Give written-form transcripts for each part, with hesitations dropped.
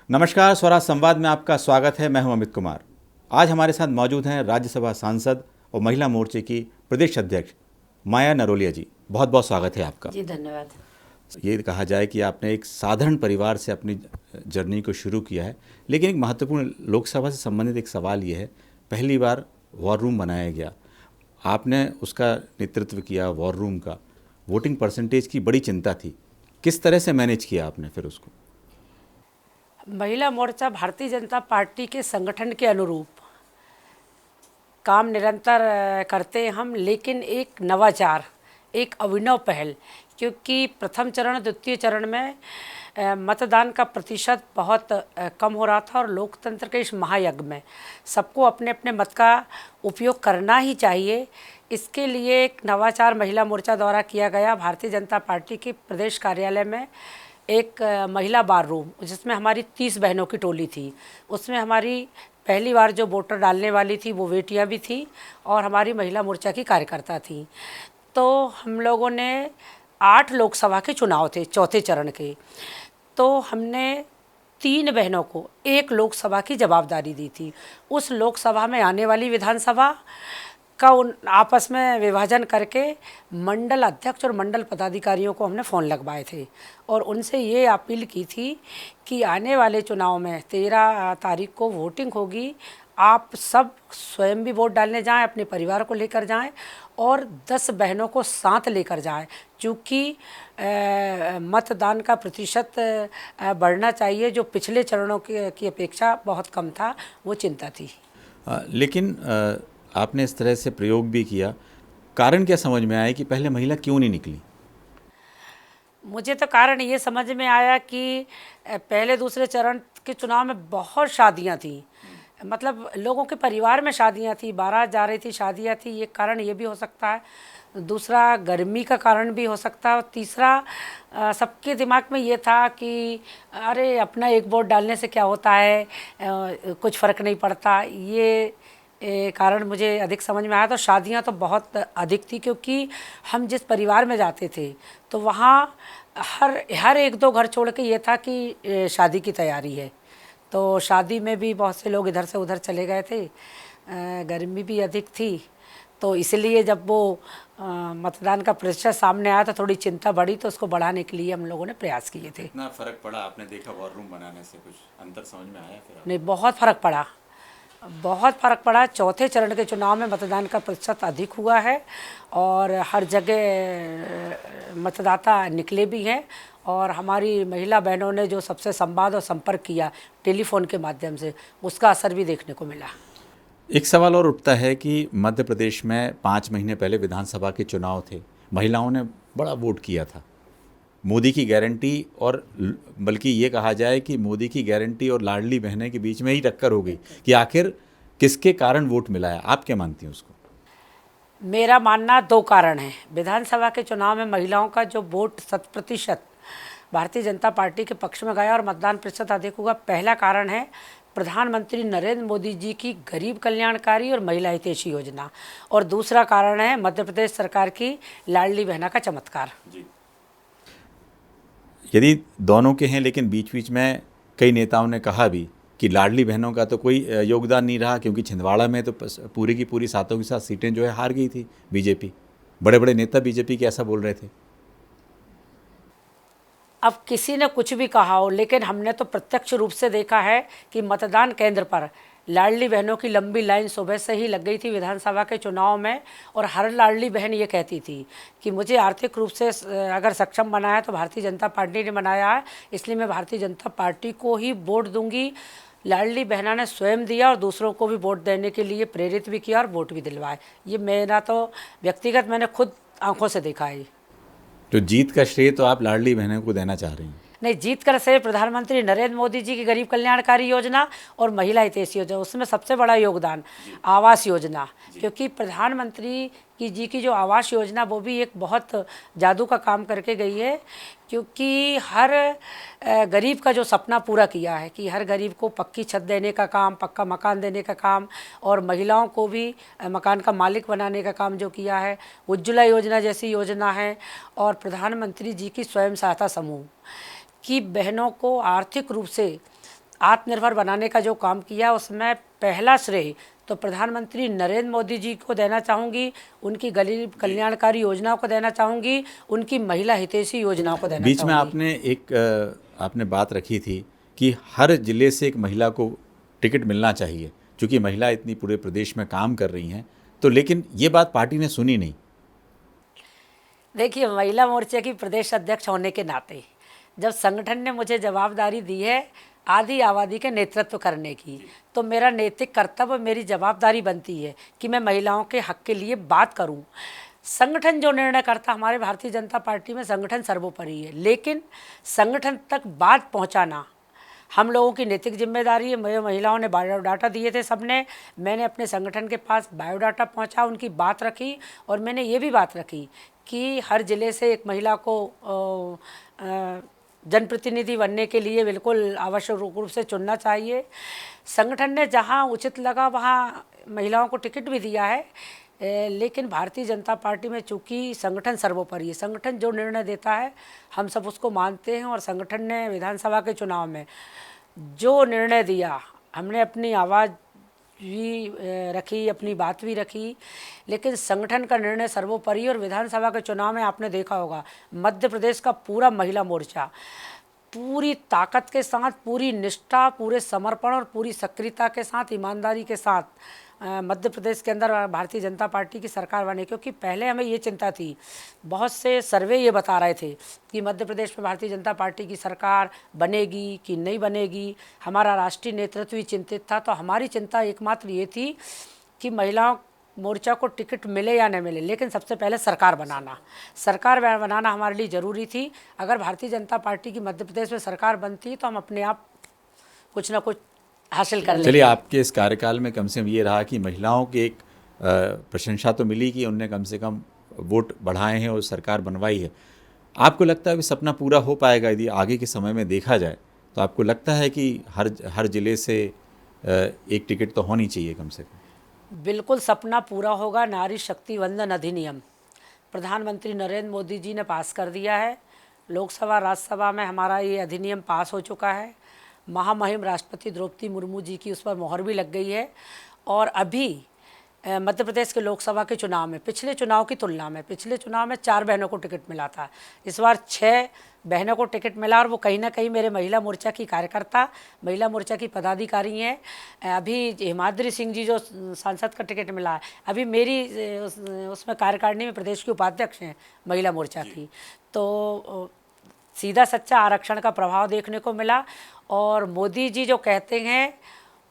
नमस्कार, स्वराज संवाद में आपका स्वागत है। मैं हूं अमित कुमार। आज हमारे साथ मौजूद हैं राज्यसभा सांसद और महिला मोर्चे की प्रदेश अध्यक्ष माया नरोलिया जी। बहुत बहुत स्वागत है आपका। जी धन्यवाद। ये कहा जाए कि आपने एक साधारण परिवार से अपनी जर्नी को शुरू किया है, लेकिन एक महत्वपूर्ण लोकसभा से संबंधित एक सवाल ये है, पहली बार वॉर रूम बनाया गया, आपने उसका नेतृत्व किया। वॉर रूम का वोटिंग परसेंटेज की बड़ी चिंता थी, किस तरह से मैनेज किया आपने फिर उसको? महिला मोर्चा भारतीय जनता पार्टी के संगठन के अनुरूप काम निरंतर करते हैं हम, लेकिन एक नवाचार, एक अभिनव पहल, क्योंकि प्रथम चरण द्वितीय चरण में मतदान का प्रतिशत बहुत कम हो रहा था और लोकतंत्र के इस महायज्ञ में सबको अपने अपने मत का उपयोग करना ही चाहिए। इसके लिए एक नवाचार महिला मोर्चा द्वारा किया गया। भारतीय जनता पार्टी के प्रदेश कार्यालय में एक महिला बार रूम, जिसमें हमारी 30 बहनों की टोली थी। उसमें हमारी पहली बार जो वोटर डालने वाली थी वो बेटियां भी थी और हमारी महिला मोर्चा की कार्यकर्ता थी। तो हम लोगों ने 8 लोकसभा के चुनाव थे चौथे चरण के, तो हमने 3 बहनों को एक लोकसभा की जवाबदारी दी थी। उस लोकसभा में आने वाली विधानसभा का उन आपस में विभाजन करके मंडल अध्यक्ष और मंडल पदाधिकारियों को हमने फ़ोन लगवाए थे और उनसे ये अपील की थी कि आने वाले चुनाव में 13 तारीख को वोटिंग होगी, आप सब स्वयं भी वोट डालने जाएं, अपने परिवार को लेकर जाएं और 10 बहनों को साथ लेकर जाएं, क्योंकि मतदान का प्रतिशत बढ़ना चाहिए, जो पिछले चरणों की अपेक्षा बहुत कम था, वो चिंता थी। लेकिन आपने इस तरह से प्रयोग भी किया, कारण क्या समझ में आया कि पहले महिला क्यों नहीं निकली? मुझे तो कारण ये समझ में आया कि पहले दूसरे चरण के चुनाव में बहुत शादियां थी, मतलब लोगों के परिवार में शादियां थी, बारात जा रही थी, शादियां थी। ये कारण ये भी हो सकता है, दूसरा गर्मी का कारण भी हो सकता है और तीसरा सबके दिमाग में ये था कि अरे अपना एक वोट डालने से क्या होता है, कुछ फ़र्क नहीं पड़ता। ये कारण मुझे अधिक समझ में आया। तो शादियां तो बहुत अधिक थी, क्योंकि हम जिस परिवार में जाते थे तो वहाँ हर एक दो घर छोड़ के ये था कि शादी की तैयारी है। तो शादी में भी बहुत से लोग इधर से उधर चले गए थे, गर्मी भी अधिक थी, तो इसलिए जब वो मतदान का प्रतिशत सामने आया तो थोड़ी चिंता बढ़ी, तो उसको बढ़ाने के लिए हम लोगों ने प्रयास किए थे। कितना फर्क पड़ा आपने देखा वॉर रूम बनाने से? कुछ अंतर समझ में आया फिर? नहीं, बहुत फ़र्क पड़ा, बहुत फ़र्क पड़ा। चौथे चरण के चुनाव में मतदान का प्रतिशत अधिक हुआ है और हर जगह मतदाता निकले भी हैं और हमारी महिला बहनों ने जो सबसे संवाद और संपर्क किया टेलीफोन के माध्यम से, उसका असर भी देखने को मिला। एक सवाल और उठता है कि मध्य प्रदेश में 5 महीने पहले विधानसभा के चुनाव थे, महिलाओं ने बड़ा वोट किया था। मोदी की गारंटी और बल्कि ये कहा जाए कि मोदी की गारंटी और लाडली बहनें के बीच में ही टक्कर हो गई कि आखिर किसके कारण वोट मिला है। आप क्या मानती हैं उसको? मेरा मानना 2 कारण है। विधानसभा के चुनाव में महिलाओं का जो वोट 100% भारतीय जनता पार्टी के पक्ष में गया और मतदान प्रतिशत अधिक हुआ, पहला कारण है प्रधानमंत्री नरेंद्र मोदी जी की गरीब कल्याणकारी और महिला हितैषी योजना, और दूसरा कारण है मध्य प्रदेश सरकार की लाडली बहना का चमत्कार। जी। यदि दोनों के हैं, लेकिन बीच बीच में कई नेताओं ने कहा भी कि लाडली बहनों का तो कोई योगदान नहीं रहा, क्योंकि छिंदवाड़ा में तो पूरी की पूरी 7 की 7 सीटें जो है हार गई थी बीजेपी। बड़े बड़े नेता बीजेपी के ऐसा बोल रहे थे। अब किसी ने कुछ भी कहा हो, लेकिन हमने तो प्रत्यक्ष रूप से देखा है कि मतदान केंद्र पर लाडली बहनों की लंबी लाइन सुबह से ही लग गई थी विधानसभा के चुनाव में, और हर लाडली बहन ये कहती थी कि मुझे आर्थिक रूप से अगर सक्षम बनाया तो भारतीय जनता पार्टी ने बनाया है, इसलिए मैं भारतीय जनता पार्टी को ही वोट दूंगी। लाडली बहना ने स्वयं दिया और दूसरों को भी वोट देने के लिए प्रेरित भी किया और वोट भी दिलवाए। ये मेरा तो व्यक्तिगत, मैंने खुद आंखों से देखा है। तो जीत का श्रेय तो आप लाडली बहनों को देना चाह रही हैं? नहीं, जीत कर से प्रधानमंत्री नरेंद्र मोदी जी की गरीब कल्याणकारी योजना और महिला हितैषी योजना, उसमें सबसे बड़ा योगदान आवास योजना, क्योंकि प्रधानमंत्री जी की जो आवास योजना वो भी एक बहुत जादू का काम करके गई है, क्योंकि हर गरीब का जो सपना पूरा किया है कि हर गरीब को पक्की छत देने का काम, पक्का मकान देने का काम, और महिलाओं को भी मकान का मालिक बनाने का काम जो किया है। उज्ज्वला योजना जैसी योजना है, और प्रधानमंत्री जी की स्वयं सहायता समूह की बहनों को आर्थिक रूप से आत्मनिर्भर बनाने का जो काम किया उसमें पहला श्रेय तो प्रधानमंत्री नरेंद्र मोदी जी को देना चाहूँगी, उनकी गरीब कल्याणकारी योजनाओं को देना चाहूँगी, उनकी महिला हितैषी योजनाओं को देना बीच में चाहूँगी। आपने बात रखी थी कि हर जिले से एक महिला को टिकट मिलना चाहिए, क्योंकि महिला इतनी पूरे प्रदेश में काम कर रही हैं, तो लेकिन ये बात पार्टी ने सुनी नहीं। देखिए, महिला मोर्चे की प्रदेश अध्यक्ष होने के नाते जब संगठन ने मुझे जवाबदारी दी है आधी आबादी के नेतृत्व करने की, तो मेरा नैतिक कर्तव्य, मेरी जवाबदारी बनती है कि मैं महिलाओं के हक के लिए बात करूं। संगठन जो निर्णय करता, हमारे भारतीय जनता पार्टी में संगठन सर्वोपरि है, लेकिन संगठन तक बात पहुंचाना हम लोगों की नैतिक जिम्मेदारी है। मेरे महिलाओं ने बायोडाटा दिए थे सबने, मैंने अपने संगठन के पास बायोडाटा पहुंचा, उनकी बात रखी और मैंने ये भी बात रखी कि हर ज़िले से एक महिला को जनप्रतिनिधि बनने के लिए बिल्कुल आवश्यक रूप से चुनना चाहिए। संगठन ने जहां उचित लगा वहां महिलाओं को टिकट भी दिया है, लेकिन भारतीय जनता पार्टी में चूँकि संगठन सर्वोपरि है, संगठन जो निर्णय देता है हम सब उसको मानते हैं। और संगठन ने विधानसभा के चुनाव में जो निर्णय दिया, हमने अपनी आवाज़ भी रखी, अपनी बात भी रखी, लेकिन संगठन का निर्णय सर्वोपरि। और विधानसभा के चुनाव में आपने देखा होगा मध्य प्रदेश का पूरा महिला मोर्चा पूरी ताकत के साथ, पूरी निष्ठा, पूरे समर्पण और पूरी सक्रियता के साथ, ईमानदारी के साथ मध्य प्रदेश के अंदर भारतीय जनता पार्टी की सरकार बने। क्योंकि पहले हमें ये चिंता थी, बहुत से सर्वे ये बता रहे थे कि मध्य प्रदेश में भारतीय जनता पार्टी की सरकार बनेगी कि नहीं बनेगी, हमारा राष्ट्रीय नेतृत्व भी चिंतित था। तो हमारी चिंता एकमात्र ये थी कि महिलाओं मोर्चा को टिकट मिले या न मिले, लेकिन सबसे पहले सरकार बनाना हमारे लिए ज़रूरी थी। अगर भारतीय जनता पार्टी की मध्य प्रदेश में सरकार बनती तो हम अपने आप कुछ ना कुछ हासिल कर लेंगे। चलिए, आपके इस कार्यकाल में कम से कम ये रहा कि महिलाओं की एक प्रशंसा तो मिली कि उनने कम से कम वोट बढ़ाए हैं और सरकार बनवाई है। आपको लगता है कि सपना पूरा हो पाएगा यदि आगे के समय में देखा जाए? तो आपको लगता है कि हर ज़िले से एक टिकट तो होनी चाहिए कम से कम? बिल्कुल सपना पूरा होगा। नारी शक्ति वंदन अधिनियम प्रधानमंत्री नरेंद्र मोदी जी ने पास कर दिया है। लोकसभा राज्यसभा में हमारा ये अधिनियम पास हो चुका है। महामहिम राष्ट्रपति द्रौपदी मुर्मू जी की उस पर मोहर भी लग गई है। और अभी मध्य प्रदेश के लोकसभा के चुनाव में पिछले चुनाव की तुलना में, पिछले चुनाव में 4 बहनों को टिकट मिला था, इस बार 6 बहनों को टिकट मिला। और वो कहीं ना कहीं मेरे महिला मोर्चा की कार्यकर्ता, महिला मोर्चा की पदाधिकारी हैं। अभी हिमाद्री सिंह जी जो सांसद का टिकट मिला है, अभी मेरी उसमें कार्यकारिणी में प्रदेश की उपाध्यक्ष हैं महिला मोर्चा की। तो सीधा सच्चा आरक्षण का प्रभाव देखने को मिला। और मोदी जी जो कहते हैं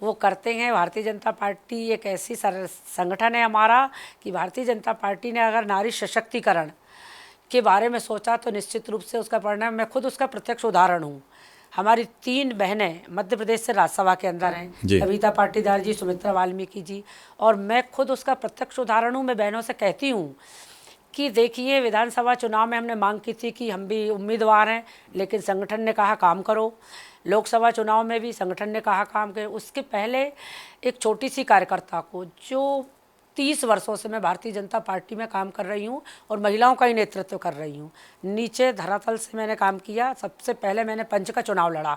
वो करते हैं। भारतीय जनता पार्टी एक ऐसी संगठन है हमारा कि भारतीय जनता पार्टी ने अगर नारी सशक्तिकरण के बारे में सोचा तो निश्चित रूप से उसका परिणाम, मैं खुद उसका प्रत्यक्ष उदाहरण हूँ। हमारी 3 बहनें मध्य प्रदेश से राज्यसभा के अंदर हैं, कविता पाटीदार जी, सुमित्रा वाल्मीकि जी, और मैं खुद उसका प्रत्यक्ष उदाहरण हूँ। मैं बहनों से कहती हूँ कि देखिए, विधानसभा चुनाव में हमने मांग की थी कि हम भी उम्मीदवार हैं, लेकिन संगठन ने कहा काम करो। लोकसभा चुनाव में भी संगठन ने कहा काम करें। उसके पहले एक छोटी सी कार्यकर्ता को, जो 30 वर्षों से मैं भारतीय जनता पार्टी में काम कर रही हूँ और महिलाओं का ही नेतृत्व कर रही हूँ, नीचे धरातल से मैंने काम किया। सबसे पहले मैंने पंच का चुनाव लड़ा।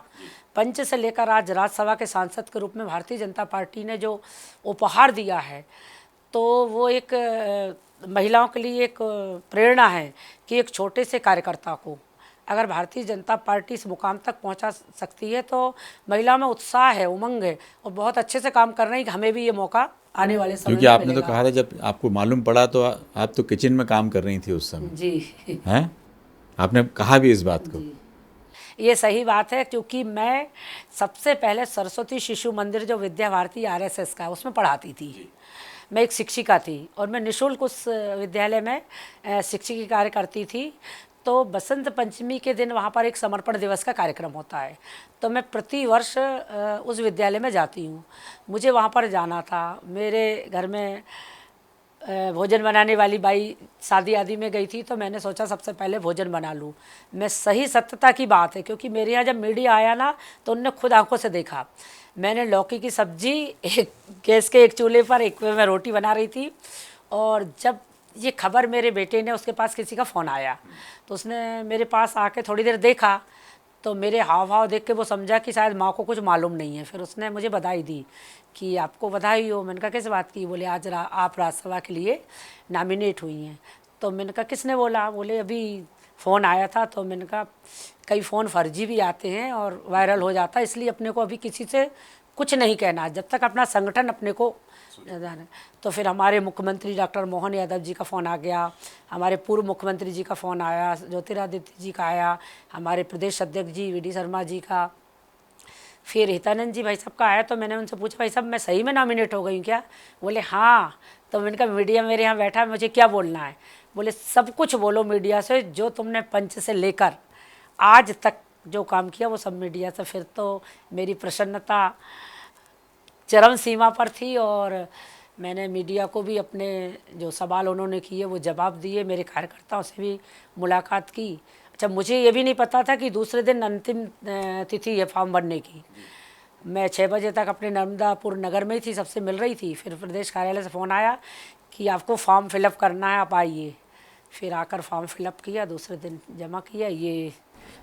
पंच से लेकर आज राज्यसभा के सांसद के रूप में भारतीय जनता पार्टी ने जो उपहार दिया है, तो वो एक महिलाओं के लिए एक प्रेरणा है कि एक छोटे से कार्यकर्ता को अगर भारतीय जनता पार्टी इस मुकाम तक पहुंचा सकती है तो महिलाओं में उत्साह है, उमंग है और बहुत अच्छे से काम कर रही है कि हमें भी ये मौका आने वाले समय में क्योंकि आपने मिलेगा। तो कहा था जब आपको मालूम पड़ा तो आप तो किचन में काम कर रही थी उस समय जी हैं, आपने कहा भी इस बात को। ये सही बात है, क्योंकि मैं सबसे पहले सरस्वती शिशु मंदिर जो विद्या भारती RSS का, उसमें पढ़ाती थी। मैं एक शिक्षिका थी और मैं निःशुल्क उस विद्यालय में शिक्षिकी कार्य करती थी। तो बसंत पंचमी के दिन वहाँ पर एक समर्पण दिवस का कार्यक्रम होता है, तो मैं प्रति वर्ष उस विद्यालय में जाती हूँ। मुझे वहाँ पर जाना था। मेरे घर में भोजन बनाने वाली बाई शादी आदि में गई थी, तो मैंने सोचा सबसे पहले भोजन बना लूँ। मैं सही सत्यता की बात है, क्योंकि मेरे यहाँ जब मीडिया आया ना तो उनने खुद आंखों से देखा। मैंने लौकी की सब्जी एक गैस के एक चूल्हे पर, एक में मैं रोटी बना रही थी, और जब ये खबर मेरे बेटे ने, उसके पास किसी का फ़ोन आया तो उसने मेरे पास आके थोड़ी देर देखा, तो मेरे हाव भाव देख के वो समझा कि शायद माँ को कुछ मालूम नहीं है। फिर उसने मुझे बधाई दी कि आपको बधाई हो। मैंने कहा किस बात की? बोले आज आप राज्यसभा के लिए नॉमिनेट हुई हैं। तो मैंने कहा किसने बोला? बोले अभी फ़ोन आया था। तो मैंने कहा कई फ़ोन फर्जी भी आते हैं और वायरल हो जाता है, इसलिए अपने को अभी किसी से कुछ नहीं कहना जब तक अपना संगठन अपने को जाने। तो फिर हमारे मुख्यमंत्री डॉक्टर मोहन यादव जी का फ़ोन आ गया, हमारे पूर्व मुख्यमंत्री जी का फ़ोन आया, ज्योतिरादित्य जी का आया, हमारे प्रदेश अध्यक्ष जी वी डी शर्मा जी का, फिर हितानंद जी भाई साहब का आया। तो मैंने उनसे पूछा भाई साहब मैं सही में नॉमिनेट हो गई हूँ क्या? बोले हाँ। तो मैंने कहा मीडिया मेरे यहाँ बैठा है, मुझे क्या बोलना है? बोले सब कुछ बोलो मीडिया से, जो तुमने पंच से लेकर आज तक जो काम किया वो सब मीडिया से। फिर तो मेरी प्रसन्नता चरम सीमा पर थी और मैंने मीडिया को भी अपने जो सवाल उन्होंने किए वो जवाब दिए, मेरे कार्यकर्ताओं से भी मुलाकात की। अच्छा, मुझे ये भी नहीं पता था कि दूसरे दिन अंतिम तिथि है फॉर्म भरने की। मैं 6 बजे तक अपने नर्मदापुर नगर में ही थी, सबसे मिल रही थी। फिर प्रदेश कार्यालय से फ़ोन आया कि आपको फॉर्म फिलअप करना है, आप आइए। फिर आकर फॉर्म फिलअप किया, दूसरे दिन जमा किया। ये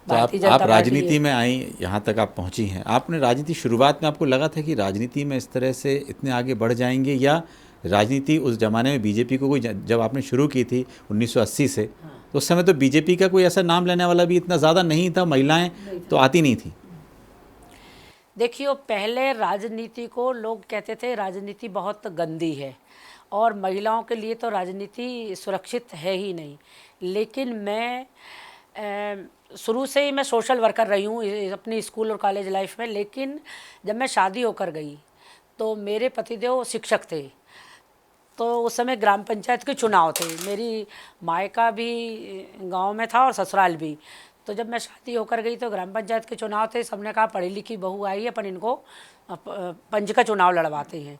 तो भारतीय आप जनता पार्टी राजनीति में आई, यहाँ तक आप पहुँची हैं। आपने राजनीति शुरुआत में आपको लगा था कि राजनीति में इस तरह से इतने आगे बढ़ जाएंगे, या राजनीति उस ज़माने में बीजेपी को कोई, जब आपने शुरू की थी 1980 से, तो उस समय तो बीजेपी का कोई ऐसा नाम लेने वाला भी इतना ज़्यादा नहीं था, महिलाएं तो आती नहीं थी। देखिए, पहले राजनीति को लोग कहते थे राजनीति बहुत गंदी है और महिलाओं के लिए तो राजनीति सुरक्षित है ही नहीं। लेकिन मैं शुरू से ही मैं सोशल वर्कर रही हूँ अपनी स्कूल और कॉलेज लाइफ में। लेकिन जब मैं शादी होकर गई तो मेरे पतिदेव शिक्षक थे। तो उस समय ग्राम पंचायत के चुनाव थे, मेरी मायका भी गांव में था और ससुराल भी। तो जब मैं शादी होकर गई तो ग्राम पंचायत के चुनाव थे। सबने कहा पढ़ी लिखी बहू आई है, अपन इनको पंच का चुनाव लड़वाते हैं।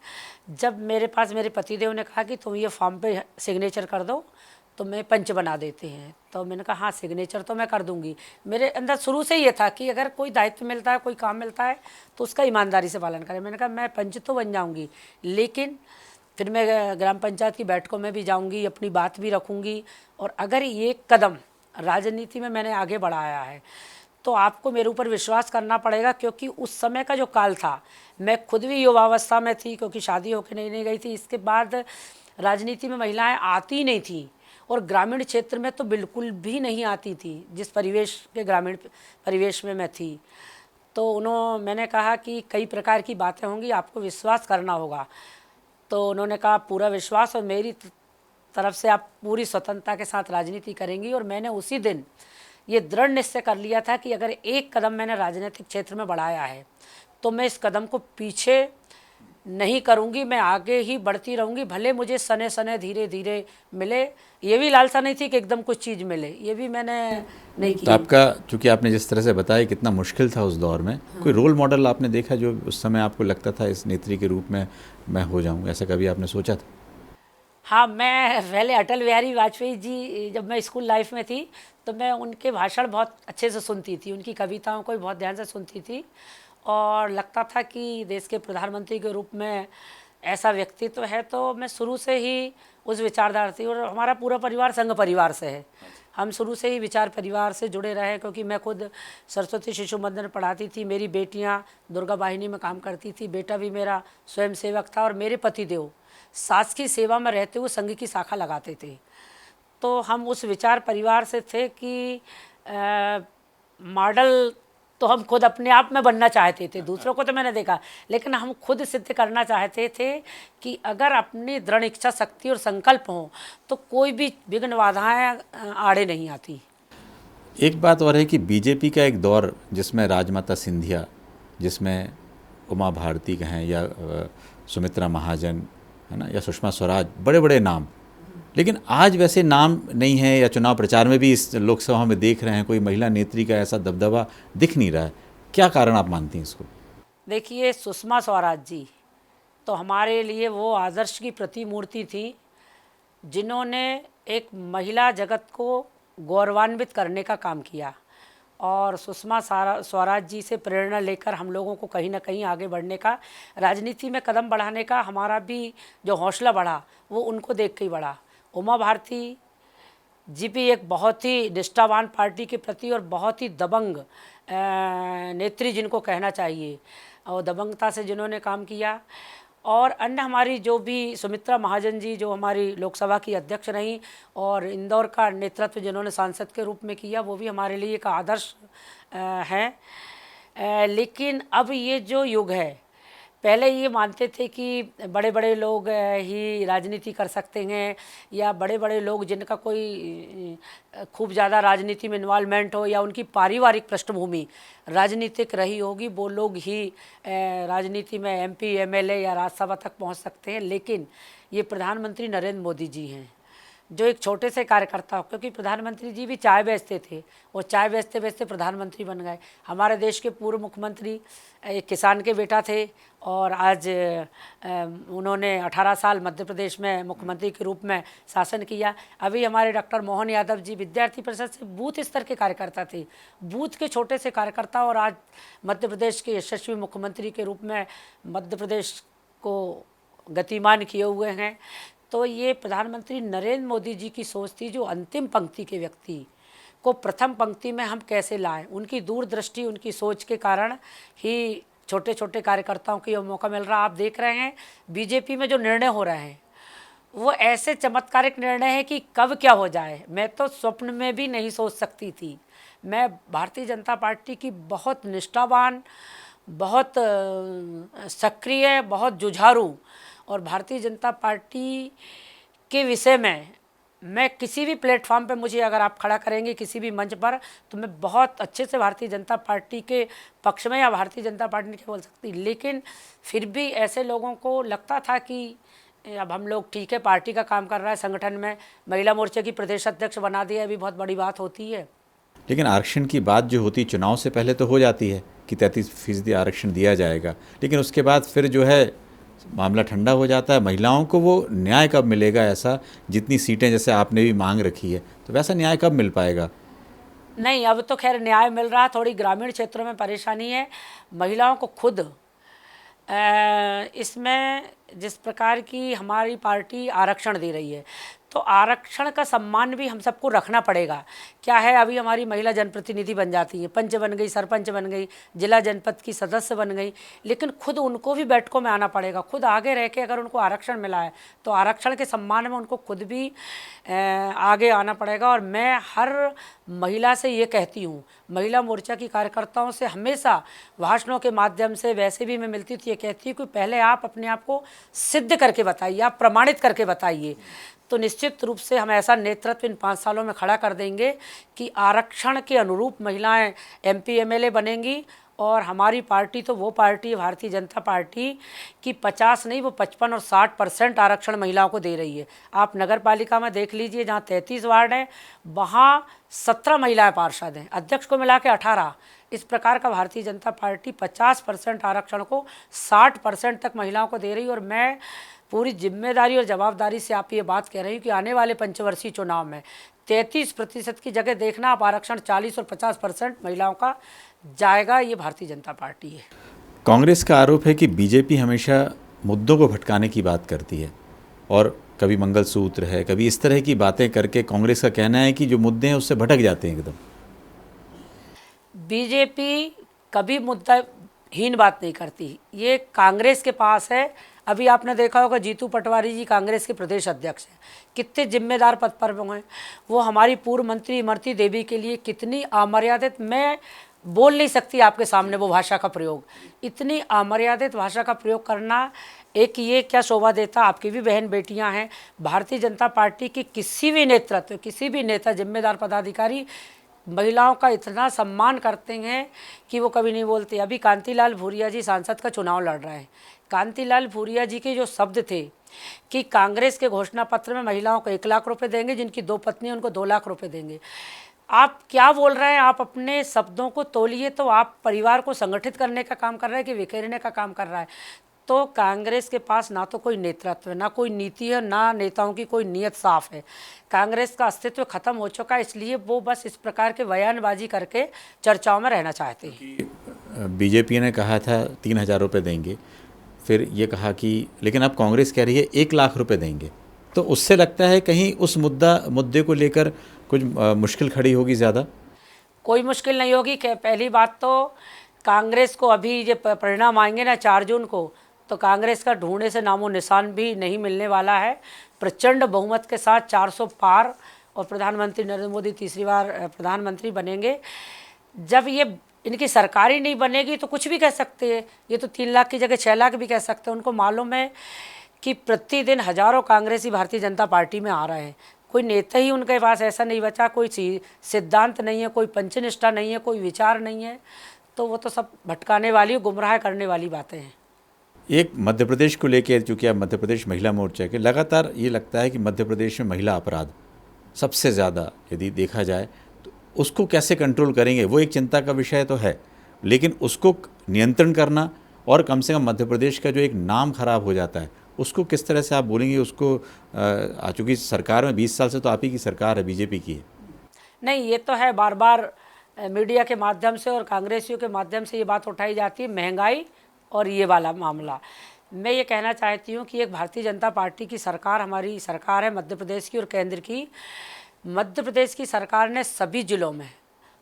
जब मेरे पास मेरे पतिदेव ने कहा कि तुम ये फॉर्म पे सिग्नेचर कर दो तो मैं पंच बना देते हैं, तो मैंने कहा हाँ सिग्नेचर तो मैं कर दूंगी। मेरे अंदर शुरू से ये था कि अगर कोई दायित्व मिलता है, कोई काम मिलता है तो उसका ईमानदारी से पालन करें। मैंने कहा मैं पंच तो बन जाऊँगी, लेकिन फिर मैं ग्राम पंचायत की बैठकों में भी जाऊंगी, अपनी बात भी रखूंगी। और अगर ये कदम राजनीति में मैंने आगे बढ़ाया है तो आपको मेरे ऊपर विश्वास करना पड़ेगा, क्योंकि उस समय का जो काल था, मैं खुद भी युवावस्था में थी क्योंकि शादी होकर नहीं गई थी। इसके बाद राजनीति में महिलाएं आती नहीं थी और ग्रामीण क्षेत्र में तो बिल्कुल भी नहीं आती थी, जिस परिवेश के ग्रामीण परिवेश में मैं थी। तो मैंने कहा कि कई प्रकार की बातें होंगी, आपको विश्वास करना होगा। तो उन्होंने कहा पूरा विश्वास, और मेरी तरफ से आप पूरी स्वतंत्रता के साथ राजनीति करेंगी। और मैंने उसी दिन ये दृढ़ निश्चय कर लिया था कि अगर एक कदम मैंने राजनीतिक क्षेत्र में बढ़ाया है तो मैं इस कदम को पीछे नहीं करूंगी, मैं आगे ही बढ़ती रहूंगी। भले मुझे सने सने धीरे धीरे मिले, ये भी लालसा नहीं थी कि एकदम कुछ चीज़ मिले, ये भी मैंने नहीं की। तो आपका, चूँकि आपने जिस तरह से बताया कितना मुश्किल था उस दौर में, कोई रोल मॉडल आपने देखा जो उस समय आपको लगता था इस नेत्री के रूप में मैं हो जाऊँ, ऐसा कभी आपने सोचा था? हाँ, मैं पहले अटल बिहारी वाजपेयी जी, जब मैं स्कूल लाइफ में थी तो मैं उनके भाषण बहुत अच्छे से सुनती थी, उनकी कविताओं को भी बहुत ध्यान से सुनती थी। और लगता था कि देश के प्रधानमंत्री के रूप में ऐसा व्यक्तित्व है। तो मैं शुरू से ही उस विचारधारा थी। और हमारा पूरा परिवार संघ परिवार से है, हम शुरू से ही विचार परिवार से जुड़े रहे, क्योंकि मैं खुद सरस्वती शिशु मंदिर पढ़ाती थी, मेरी बेटियां दुर्गा वाहिनी में काम करती थी, बेटा भी मेरा स्वयं सेवक था, और मेरे पतिदेव सास की सेवा में रहते हुए संघ की शाखा लगाते थे। तो हम उस विचार परिवार से थे कि मॉडल तो हम खुद अपने आप में बनना चाहते थे, दूसरों को तो मैंने देखा, लेकिन हम खुद सिद्ध करना चाहते थे कि अगर अपनी दृढ़ इच्छा शक्ति और संकल्प हो तो कोई भी विघ्न बाधाएं आड़े नहीं आती। एक बात और है कि बीजेपी का एक दौर जिसमें राजमाता सिंधिया, जिसमें उमा भारती कहें या सुमित्रा महाजन, है ना, या सुषमा स्वराज, बड़े बड़े नाम, लेकिन आज वैसे नाम नहीं है, या चुनाव प्रचार में भी इस लोकसभा में देख रहे हैं कोई महिला नेत्री का ऐसा दबदबा दिख नहीं रहा है। क्या कारण आप मानती हैं इसको? देखिए, सुषमा स्वराज जी तो हमारे लिए वो आदर्श की प्रतिमूर्ति थी, जिन्होंने एक महिला जगत को गौरवान्वित करने का काम किया। और सुषमा स्वराज जी से प्रेरणा लेकर हम लोगों को कहीं ना कहीं आगे बढ़ने का, राजनीति में कदम बढ़ाने का हमारा भी जो हौसला बढ़ा वो उनको देख के ही बढ़ा। उमा भारती जीपी एक बहुत ही निष्ठावान पार्टी के प्रति और बहुत ही दबंग नेत्री जिनको कहना चाहिए, और दबंगता से जिन्होंने काम किया। और अन्य हमारी जो भी सुमित्रा महाजन जी जो हमारी लोकसभा की अध्यक्ष रहीं और इंदौर का नेतृत्व जिन्होंने सांसद के रूप में किया, वो भी हमारे लिए एक आदर्श हैं। लेकिन अब ये जो युग है, पहले ये मानते थे कि बड़े बड़े लोग ही राजनीति कर सकते हैं, या बड़े बड़े लोग जिनका कोई खूब ज़्यादा राजनीति में इन्वॉल्वमेंट हो या उनकी पारिवारिक पृष्ठभूमि राजनीतिक रही होगी, वो लोग ही राजनीति में एमपी एमएलए या राज्यसभा तक पहुंच सकते हैं। लेकिन ये प्रधानमंत्री नरेंद्र मोदी जी हैं जो एक छोटे से कार्यकर्ता, क्योंकि प्रधानमंत्री जी भी चाय बेचते थे और चाय बेचते बेचते प्रधानमंत्री बन गए। हमारे देश के पूर्व मुख्यमंत्री एक किसान के बेटा थे और आज उन्होंने 18 साल मध्य प्रदेश में मुख्यमंत्री के रूप में शासन किया। अभी हमारे डॉक्टर मोहन यादव जी विद्यार्थी परिषद से बूथ स्तर के कार्यकर्ता थे, बूथ के छोटे से कार्यकर्ता, और आज मध्य प्रदेश के यशस्वी मुख्यमंत्री के रूप में मध्य प्रदेश को गतिमान किए हुए हैं। तो ये प्रधानमंत्री नरेंद्र मोदी जी की सोच थी, जो अंतिम पंक्ति के व्यक्ति को प्रथम पंक्ति में हम कैसे लाएं। उनकी दूरदृष्टि, उनकी सोच के कारण ही छोटे छोटे कार्यकर्ताओं को ये मौका मिल रहा। आप देख रहे हैं बीजेपी में जो निर्णय हो रहे हैं वो ऐसे चमत्कारिक निर्णय है कि कब क्या हो जाए, मैं तो स्वप्न में भी नहीं सोच सकती थी। मैं भारतीय जनता पार्टी की बहुत निष्ठावान, बहुत सक्रिय, बहुत जुझारू, और भारतीय जनता पार्टी के विषय में मैं किसी भी प्लेटफॉर्म पे मुझे अगर आप खड़ा करेंगे किसी भी मंच पर, तो मैं बहुत अच्छे से भारतीय जनता पार्टी के पक्ष में या भारतीय जनता पार्टी नहीं बोल सकती। लेकिन फिर भी ऐसे लोगों को लगता था कि अब हम लोग ठीक है, पार्टी का काम कर रहा है, संगठन में महिला मोर्चे की प्रदेश अध्यक्ष बना दिया, अभी बहुत बड़ी बात होती है। लेकिन आरक्षण की बात जो होती चुनाव से पहले तो हो जाती है कि 33% आरक्षण दिया जाएगा, लेकिन उसके बाद फिर जो है मामला ठंडा हो जाता है। महिलाओं को वो न्याय कब मिलेगा, ऐसा जितनी सीटें जैसे आपने भी मांग रखी है, तो वैसा न्याय कब मिल पाएगा? नहीं, अब तो खैर न्याय मिल रहा। थोड़ी ग्रामीण क्षेत्रों में परेशानी है। महिलाओं को खुद इसमें जिस प्रकार की हमारी पार्टी आरक्षण दे रही है, तो आरक्षण का सम्मान भी हम सबको रखना पड़ेगा। क्या है, अभी हमारी महिला जनप्रतिनिधि बन जाती है, पंच बन गई, सरपंच बन गई, जिला जनपद की सदस्य बन गई, लेकिन खुद उनको भी बैठकों में आना पड़ेगा। खुद आगे रह के अगर उनको आरक्षण मिला है तो आरक्षण के सम्मान में उनको खुद भी आगे आना पड़ेगा। और मैं हर महिला से ये कहती हूँ, महिला मोर्चा की कार्यकर्ताओं से हमेशा भाषणों के माध्यम से, वैसे भी मैं मिलती थी, ये कहती हूँ कि पहले आप अपने आप को सिद्ध करके बताइए, आप प्रमाणित करके बताइए, तो निश्चित रूप से हम ऐसा नेतृत्व इन 5 सालों में खड़ा कर देंगे कि आरक्षण के अनुरूप महिलाएं एमपी एमएलए बनेंगी। और हमारी पार्टी तो वो पार्टी है, भारतीय जनता पार्टी की 50 नहीं, वो 55 और 60% आरक्षण महिलाओं को दे रही है। आप नगर पालिका में देख लीजिए, जहाँ 33 वार्ड हैं वहाँ 17 महिलाएं पार्षद हैं, अध्यक्ष को मिला के 18। इस प्रकार का भारतीय जनता पार्टी 50% आरक्षण को 60% तक महिलाओं को दे रही है। और मैं पूरी जिम्मेदारी और जवाबदारी से आप ये बात कह रही हूँ कि आने वाले पंचवर्षीय चुनाव में 33% की जगह देखना आप आरक्षण 40 और 50% महिलाओं का जाएगा। ये भारतीय जनता पार्टी है। कांग्रेस का आरोप है कि बीजेपी हमेशा मुद्दों को भटकाने की बात करती है, और कभी मंगलसूत्र है, कभी इस तरह की बातें करके कांग्रेस का कहना है कि जो मुद्दे हैं उससे भटक जाते हैं एकदम। बीजेपी कभी मुद्दाहीन बात नहीं करती, ये कांग्रेस के पास है। अभी आपने देखा होगा जीतू पटवारी जी कांग्रेस के प्रदेश अध्यक्ष हैं, कितने जिम्मेदार पद पर हैं वो। हमारी पूर्व मंत्री इमरती देवी के लिए कितनी अमर्यादित, मैं बोल नहीं सकती आपके सामने वो भाषा का प्रयोग, इतनी अमर्यादित भाषा का प्रयोग करना, एक ये क्या शोभा देता। आपकी भी बहन बेटियां हैं, भारतीय जनता पार्टी के किसी भी नेतृत्व, किसी भी नेता, जिम्मेदार पदाधिकारी महिलाओं का इतना सम्मान करते हैं कि वो कभी नहीं बोलते। अभी कांतिलाल भूरिया जी सांसद का चुनाव लड़ रहे हैं। कांतिलाल भूरिया जी के जो शब्द थे कि कांग्रेस के घोषणा पत्र में महिलाओं को 1 लाख रुपए देंगे, जिनकी 2 पत्नी उनको 2 लाख रुपए देंगे। आप क्या बोल रहे हैं? आप अपने शब्दों को तोलिए। तो आप परिवार को संगठित करने का काम कर रहे हैं कि बिखेरने का काम कर रहा है? तो कांग्रेस के पास ना तो कोई नेतृत्व है, ना कोई नीति है, ना नेताओं की कोई नीयत साफ है। कांग्रेस का अस्तित्व खत्म हो चुका है, इसलिए वो बस इस प्रकार के बयानबाजी करके चर्चाओं में रहना चाहते हैं। बीजेपी ने कहा था 3,000 रुपये देंगे, फिर ये कहा कि, लेकिन अब कांग्रेस कह रही है 1 लाख रुपए देंगे। तो उससे लगता है कहीं उस मुद्दे को लेकर कुछ मुश्किल खड़ी होगी ज़्यादा? कोई मुश्किल नहीं होगी कि पहली बात तो कांग्रेस को अभी ये परिणाम आएंगे ना 4 जून को, तो कांग्रेस का ढूंढने से नामो निशान भी नहीं मिलने वाला है। प्रचंड बहुमत के साथ 400 पार और प्रधानमंत्री नरेंद्र मोदी तीसरी बार प्रधानमंत्री बनेंगे। जब ये इनकी सरकार ही नहीं बनेगी तो कुछ भी कह सकते हैं, ये तो 3 लाख की जगह 6 लाख भी कह सकते हैं। उनको मालूम है कि प्रतिदिन हजारों कांग्रेसी भारतीय जनता पार्टी में आ रहे हैं, कोई नेता ही उनके पास ऐसा नहीं बचा, कोई सिद्धांत नहीं है, कोई पंचनिष्ठा नहीं है, कोई विचार नहीं है, तो वो तो सब भटकाने वाली गुमराह करने वाली बातें हैं। एक मध्य प्रदेश को लेकर, चूँकि आप मध्य प्रदेश महिला मोर्चा के, लगातार ये लगता है कि मध्य प्रदेश में महिला अपराध सबसे ज़्यादा यदि देखा जाए तो उसको कैसे कंट्रोल करेंगे, वो एक चिंता का विषय तो है, लेकिन उसको नियंत्रण करना और कम से कम मध्य प्रदेश का जो एक नाम खराब हो जाता है उसको किस तरह से आप बोलेंगे उसको? चूँकि सरकार में 20 साल से तो आप ही की सरकार है, बीजेपी की है। नहीं, ये तो है, बार बार मीडिया के माध्यम से और कांग्रेसियों के माध्यम से ये बात उठाई जाती है, महंगाई और ये वाला मामला। मैं ये कहना चाहती हूँ कि एक भारतीय जनता पार्टी की सरकार हमारी सरकार है मध्य प्रदेश की और केंद्र की। मध्य प्रदेश की सरकार ने सभी ज़िलों में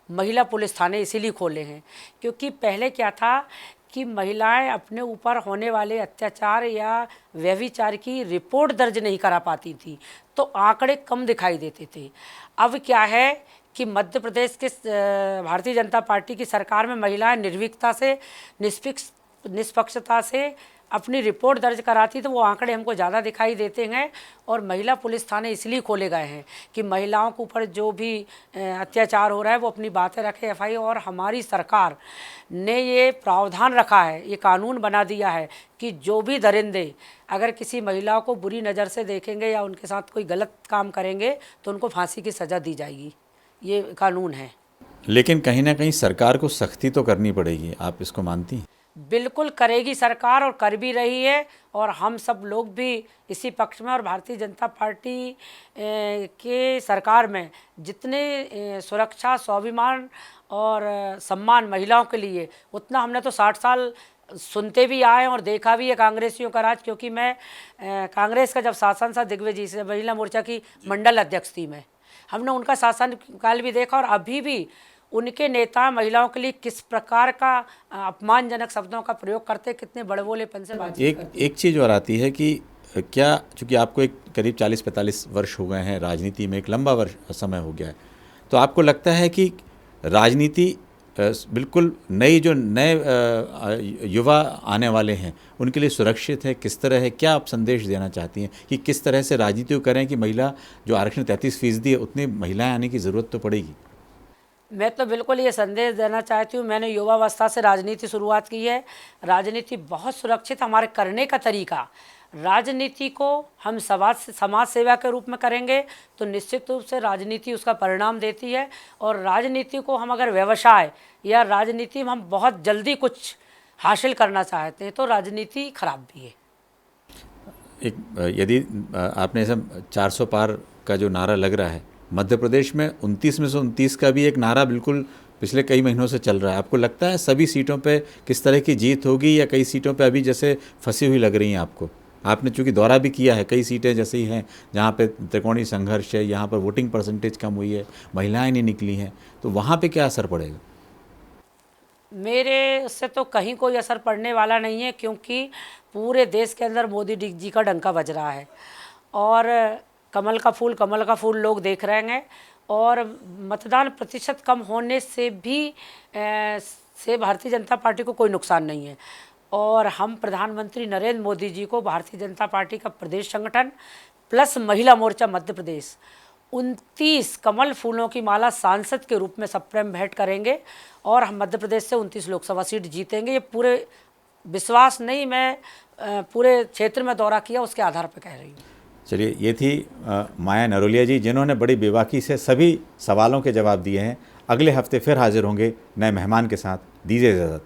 महिला पुलिस थाने इसीलिए खोले हैं क्योंकि पहले क्या था कि महिलाएं अपने ऊपर होने वाले अत्याचार या व्यभिचार की रिपोर्ट दर्ज नहीं करा पाती थी, तो आंकड़े कम दिखाई देते थे। अब क्या है कि मध्य प्रदेश के भारतीय जनता पार्टी की सरकार में महिलाएं निर्भीकता से निष्पक्षता से अपनी रिपोर्ट दर्ज कराती तो वो आंकड़े हमको ज़्यादा दिखाई देते हैं। और महिला पुलिस थाने इसलिए खोले गए हैं कि महिलाओं के ऊपर जो भी अत्याचार हो रहा है वो अपनी बातें रखे एफआई। और हमारी सरकार ने ये प्रावधान रखा है, ये कानून बना दिया है कि जो भी दरिंदे अगर किसी महिला को बुरी नज़र से देखेंगे या उनके साथ कोई गलत काम करेंगे तो उनको फांसी की सज़ा दी जाएगी, ये कानून है। लेकिन कहीं ना कहीं सरकार को सख्ती तो करनी पड़ेगी, आप इसको मानती हैं? बिल्कुल करेगी सरकार और कर भी रही है, और हम सब लोग भी इसी पक्ष में। और भारतीय जनता पार्टी के सरकार में जितने सुरक्षा, स्वाभिमान और सम्मान महिलाओं के लिए, उतना हमने तो 60 साल सुनते भी आए और देखा भी है कांग्रेसियों का राज। क्योंकि मैं कांग्रेस का जब शासन था दिग्विजय से महिला मोर्चा की मंडल अध्यक्ष थी मैं, हमने उनका शासन काल भी देखा और अभी भी उनके नेता महिलाओं के लिए किस प्रकार का अपमानजनक शब्दों का प्रयोग करते, कितने बड़बोलेपन से बातचीत करते। एक चीज़ और आती है कि क्या, चूँकि आपको एक करीब 40-45 वर्ष हो गए हैं राजनीति में, एक लंबा समय हो गया है, तो आपको लगता है कि राजनीति बिल्कुल नए युवा आने वाले हैं उनके लिए सुरक्षित है? किस तरह है, क्या आप संदेश देना चाहती हैं कि किस तरह से राजनीति करें कि महिला जो आरक्षण 33% है उतनी महिलाएं आने की ज़रूरत तो पड़ेगी? मैं तो बिल्कुल ये संदेश देना चाहती हूँ, मैंने युवावस्था से राजनीति शुरुआत की है। राजनीति बहुत सुरक्षित, हमारे करने का तरीका, राजनीति को हम समाज सेवा के रूप में करेंगे तो निश्चित रूप से राजनीति उसका परिणाम देती है। और राजनीति को हम अगर व्यवसाय या राजनीति में हम बहुत जल्दी कुछ हासिल करना चाहते हैं तो राजनीति खराब भी है। यदि आपने ऐसा 400 पार का जो नारा लग रहा है, मध्य प्रदेश में 29 में से 29 का भी एक नारा बिल्कुल पिछले कई महीनों से चल रहा है, आपको लगता है सभी सीटों पे किस तरह की जीत होगी या कई सीटों पे अभी जैसे फंसी हुई लग रही हैं आपको? आपने चूँकि दौरा भी किया है, कई सीटें जैसे ही हैं जहाँ पे त्रिकोणीय संघर्ष है, यहाँ पर वोटिंग परसेंटेज कम हुई है, महिलाएं नहीं निकली हैं, तो वहाँ पे क्या असर पड़ेगा? मेरे उससे तो कहीं कोई असर पड़ने वाला नहीं है क्योंकि पूरे देश के अंदर मोदी जी का डंका बज रहा है और कमल का फूल लोग देख रहे हैं। और मतदान प्रतिशत कम होने से भी भारतीय जनता पार्टी को कोई नुकसान नहीं है। और हम प्रधानमंत्री नरेंद्र मोदी जी को भारतीय जनता पार्टी का प्रदेश संगठन प्लस महिला मोर्चा मध्य प्रदेश 29 कमल फूलों की माला सांसद के रूप में सप्रेम भेंट करेंगे और हम मध्य प्रदेश से 29 लोकसभा सीट जीतेंगे। ये पूरे विश्वास नहीं, मैं पूरे क्षेत्र में दौरा किया उसके आधार पर कह रही हूँ। चलिए, ये थी माया नरोलिया जी जिन्होंने बड़ी बेबाकी से सभी सवालों के जवाब दिए हैं। अगले हफ्ते फिर हाजिर होंगे नए मेहमान के साथ। दीजिए इजाज़त।